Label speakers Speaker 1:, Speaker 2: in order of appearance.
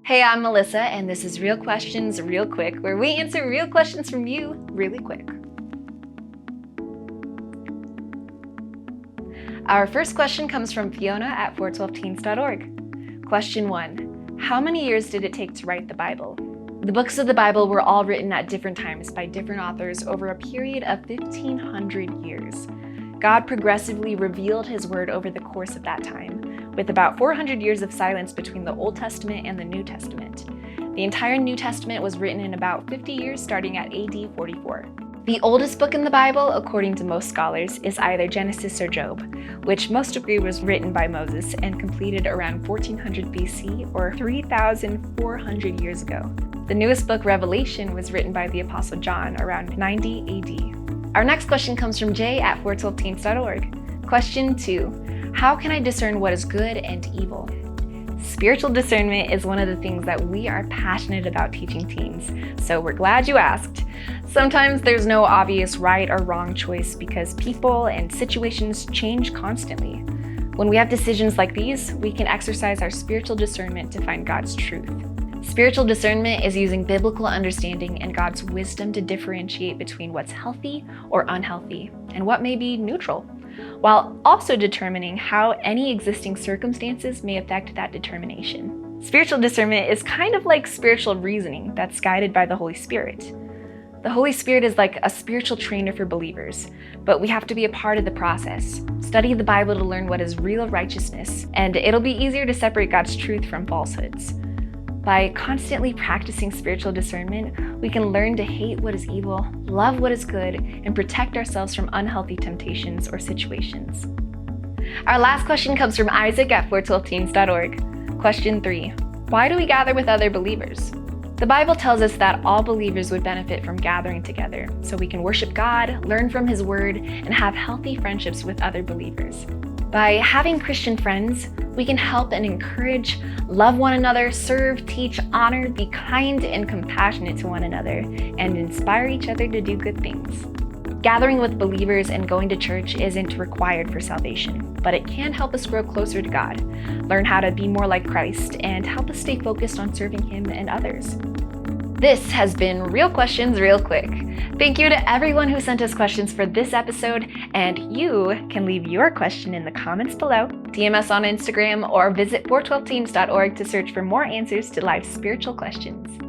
Speaker 1: Hey, I'm Melissa, and this is Real Questions Real Quick, where we answer real questions from you really quick. Our first question comes from Fiona at 412teens.org. Question 1. How many years did it take to write the Bible? The books of the Bible were all written at different times by different authors over a period of 1,500 years. God progressively revealed His Word over the course of that time, with about 400 years of silence between the Old Testament and the New Testament. The entire New Testament was written in about 50 years, starting at AD 44. The oldest book in the Bible, according to most scholars, is either Genesis or Job, which most agree was written by Moses and completed around 1400 BC or 3,400 years ago. The newest book, Revelation, was written by the Apostle John around 90 AD. Our next question comes from Jay at 412teens.org. Question 2. How can I discern what is good and evil? Spiritual discernment is one of the things that we are passionate about teaching teens, so we're glad you asked. Sometimes there's no obvious right or wrong choice because people and situations change constantly. When we have decisions like these, we can exercise our spiritual discernment to find God's truth. Spiritual discernment is using biblical understanding and God's wisdom to differentiate between what's healthy or unhealthy and what may be neutral, while also determining how any existing circumstances may affect that determination. Spiritual discernment is kind of like spiritual reasoning that's guided by the Holy Spirit. The Holy Spirit is like a spiritual trainer for believers, but we have to be a part of the process. Study the Bible to learn what is real righteousness, and it'll be easier to separate God's truth from falsehoods. By constantly practicing spiritual discernment, we can learn to hate what is evil, love what is good, and protect ourselves from unhealthy temptations or situations. Our last question comes from Isaac at 412teens.org. Question 3. Why do we gather with other believers? The Bible tells us that all believers would benefit from gathering together, so we can worship God, learn from His Word, and have healthy friendships with other believers. By having Christian friends, we can help and encourage, love one another, serve, teach, honor, be kind and compassionate to one another, and inspire each other to do good things. Gathering with believers and going to church isn't required for salvation, but it can help us grow closer to God, learn how to be more like Christ, and help us stay focused on serving Him and others. This has been Real Questions Real Quick. Thank you to everyone who sent us questions for this episode, and you can leave your question in the comments below, DM us on Instagram, or visit 412teens.org to search for more answers to life's spiritual questions.